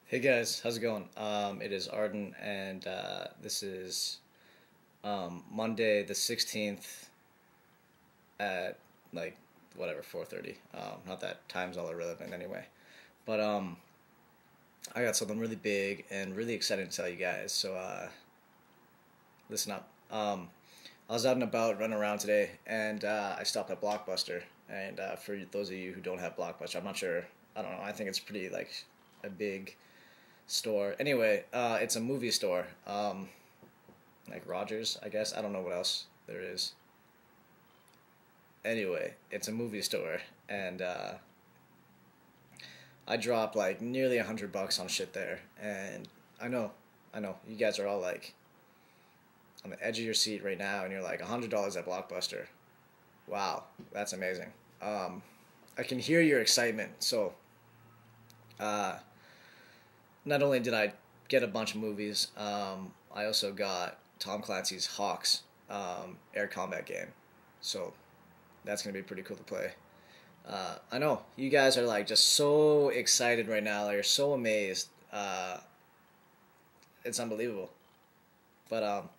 Hey guys, how's it going? It is Arden, and this is Monday the 16th at like whatever 4:30. Not that time's all irrelevant anyway, but I got something really big and really exciting to tell you guys. So listen up. I was out and about running around today, and I stopped at Blockbuster. And for those of you who don't have Blockbuster, I'm not sure. I don't know. I think it's pretty like a big store. Anyway, it's a movie store. Like Rogers, I guess. I don't know what else there is. Anyway, it's a movie store, and I dropped like nearly $100 on shit there. And I know, you guys are all like on the edge of your seat right now, and you're like $100 at Blockbuster. Wow, that's amazing. I can hear your excitement. So, not only did I get a bunch of movies, I also got Tom Clancy's Hawks air combat game. So that's going to be pretty cool to play. I know, you guys are like just so excited right now. Like, you're so amazed. It's unbelievable. But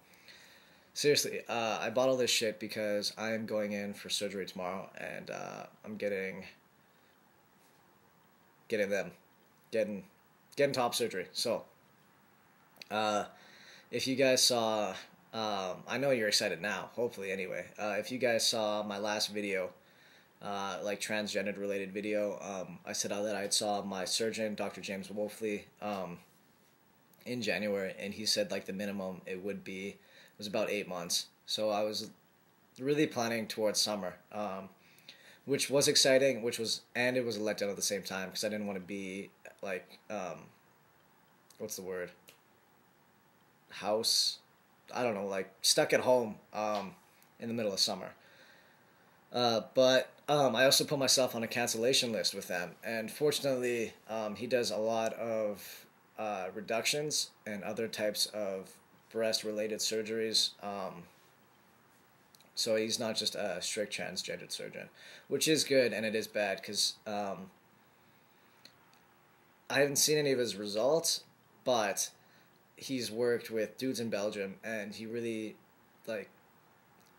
seriously, I bought all this shit because I am going in for surgery tomorrow, and I'm getting top surgery. So, if you guys saw, I know you're excited now, hopefully anyway. If you guys saw my last video, like transgender related video, I said that I saw my surgeon, Dr. James Wolfley, in January, and he said like the minimum it was about 8 months. So I was really planning towards summer, which was exciting, and it was a letdown at the same time because I didn't want to be like, what's the word? I don't know, like stuck at home in the middle of summer. But I also put myself on a cancellation list with them, and fortunately, he does a lot of reductions and other types of breast-related surgeries. So he's not just a strict transgendered surgeon, which is good and it is bad because I haven't seen any of his results, but he's worked with dudes in Belgium, and he really, like,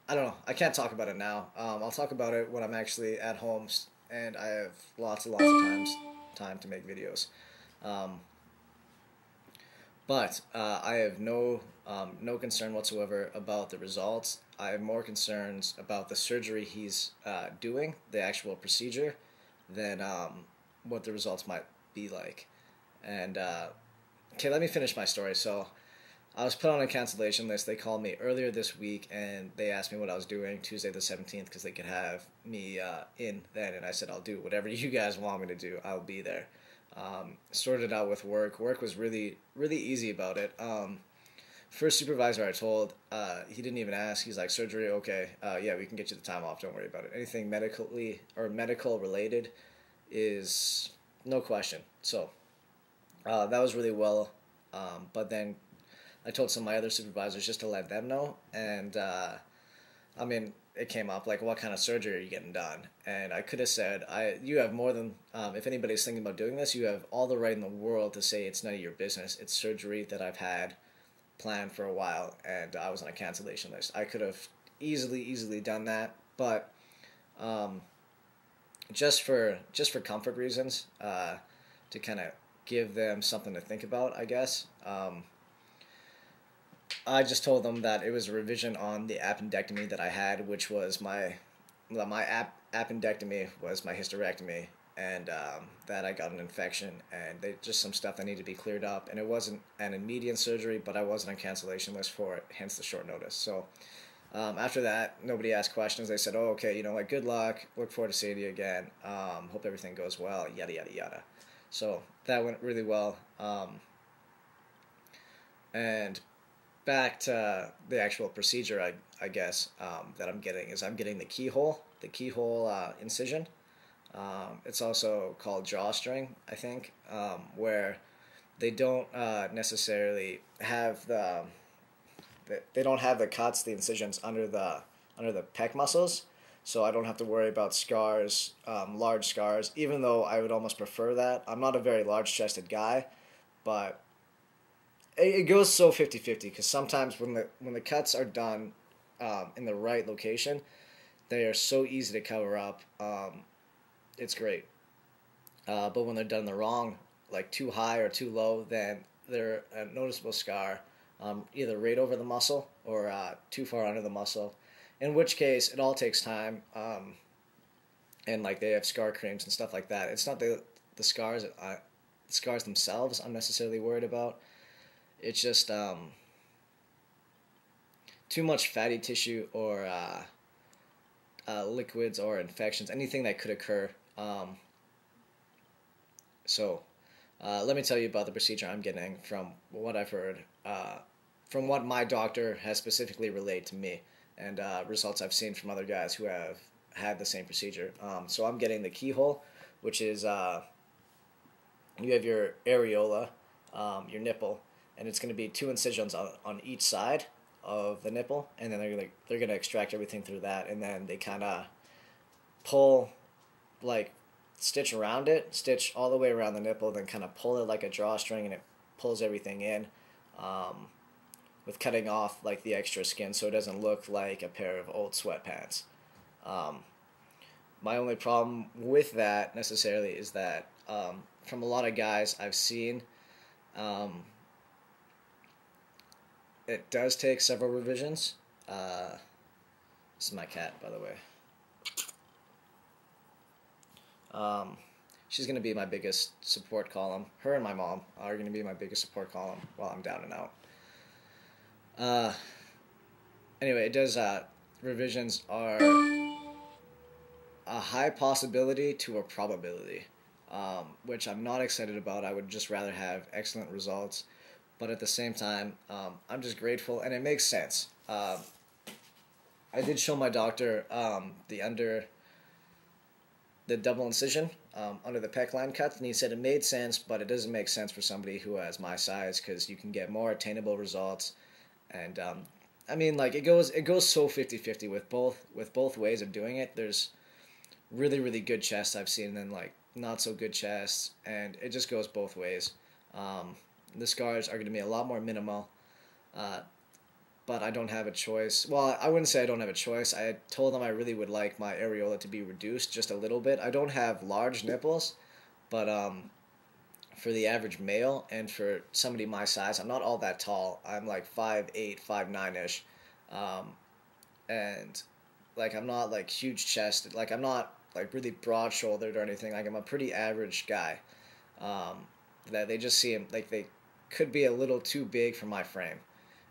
I don't know, I can't talk about it now. I'll talk about it when I'm actually at home and I have lots and lots of time to make videos. But I have no concern whatsoever about the results. I have more concerns about the surgery he's doing, the actual procedure, than what the results might be like. And okay, let me finish my story. So I was put on a cancellation list. They called me earlier this week, and they asked me what I was doing Tuesday the 17th because they could have me in then. And I said, I'll do whatever you guys want me to do. I'll be there. Sorted out with work. Work was really, really easy about it. First supervisor I told, he didn't even ask. He's like, surgery, okay. Yeah, we can get you the time off. Don't worry about it. Anything medical related is no question. So that was really well. But then I told some of my other supervisors just to let them know, and I mean, it came up like, what kind of surgery are you getting done? And I could have said, you have more than, if anybody's thinking about doing this, you have all the right in the world to say it's none of your business. It's surgery that I've had planned for a while, and I was on a cancellation list. I could have easily done that, but just for comfort reasons, to kind of give them something to think about, I guess. I just told them that it was a revision on the appendectomy that I had, which was my appendectomy was my hysterectomy, and that I got an infection, and just some stuff that needed to be cleared up, and it wasn't an immediate surgery, but I wasn't on cancellation list for it, hence the short notice. So after that, nobody asked questions. They said, oh, okay, like, good luck, look forward to seeing you again, hope everything goes well, yada yada yada. So that went really well, and back to the actual procedure, I guess, that I'm getting the keyhole incision. It's also called drawstring, I think, where they don't necessarily have the cuts, the incisions under the pec muscles, so I don't have to worry about scars, large scars, even though I would almost prefer that. I'm not a very large-chested guy, but it goes so 50-50 because sometimes when the cuts are done in the right location, they are so easy to cover up. It's great. But when they're done the wrong, like too high or too low, then they're a noticeable scar, either right over the muscle or too far under the muscle. In which case, it all takes time, and like they have scar creams and stuff like that. It's not the scars the scars themselves I'm necessarily worried about. It's just too much fatty tissue or liquids or infections, anything that could occur. So let me tell you about the procedure I'm getting from what I've heard, from what my doctor has specifically relayed to me, and results I've seen from other guys who have had the same procedure. So I'm getting the keyhole, which is you have your areola, your nipple, and it's going to be 2 incisions on each side of the nipple, and then they're gonna extract everything through that, and then they kind of pull, like, stitch around it, stitch all the way around the nipple, then kind of pull it like a drawstring, and it pulls everything in, with cutting off like the extra skin so it doesn't look like a pair of old sweatpants. My only problem with that necessarily is that from a lot of guys I've seen, it does take several revisions. This is my cat, by the way. She's going to be my biggest support column. Her and my mom are going to be my biggest support column while I'm down and out. Anyway, it does, revisions are a high possibility to a probability, which I'm not excited about. I would just rather have excellent results. But at the same time, I'm just grateful, and it makes sense. I did show my doctor the double incision under the pec line cut, and he said it made sense, but it doesn't make sense for somebody who has my size because you can get more attainable results. And I mean, like, it goes so 50-50 with both ways of doing it. There's really, really good chests I've seen, and then like not so good chests, and it just goes both ways. The scars are going to be a lot more minimal, but I don't have a choice. Well, I wouldn't say I don't have a choice. I told them I really would like my areola to be reduced just a little bit. I don't have large nipples, but for the average male and for somebody my size, I'm not all that tall. I'm like 5'8", 5'9"-ish, and like I'm not like huge chested. Like I'm not like really broad shouldered or anything. Like I'm a pretty average guy. That they just see him like they could be a little too big for my frame.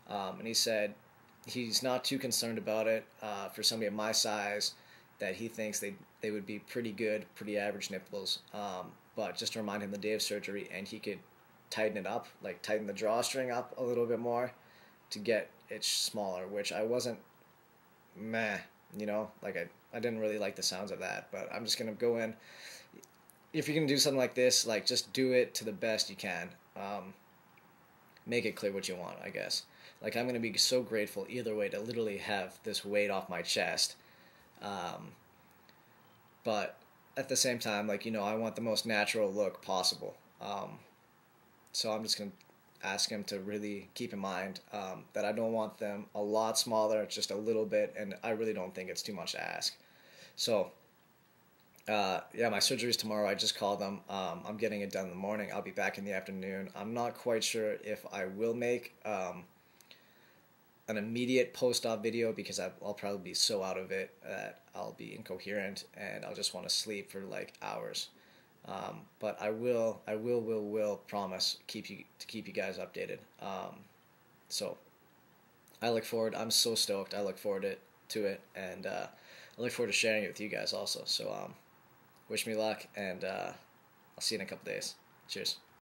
And he said he's not too concerned about it for somebody of my size, that he thinks they would be pretty good, pretty average nipples. But just to remind him the day of surgery, and he could tighten it up, like tighten the drawstring up a little bit more to get it smaller, which I wasn't like I didn't really like the sounds of that, but I'm just going to go in. If you're going to do something like this, like just do it to the best you can. Make it clear what you want, I guess. Like I'm going to be so grateful either way to literally have this weight off my chest. But at the same time, like, I want the most natural look possible. So I'm just going to ask him to really keep in mind that I don't want them a lot smaller, just a little bit, and I really don't think it's too much to ask. So, yeah, my surgery's tomorrow. I just called them. I'm getting it done in the morning. I'll be back in the afternoon. I'm not quite sure if I will make an immediate post-op video because I'll probably be so out of it that I'll be incoherent and I'll just want to sleep for like hours. But I will promise keep you guys updated. So I look forward. I'm so stoked. I look forward to it, and I look forward to sharing it with you guys also. So wish me luck, and I'll see you in a couple days. Cheers.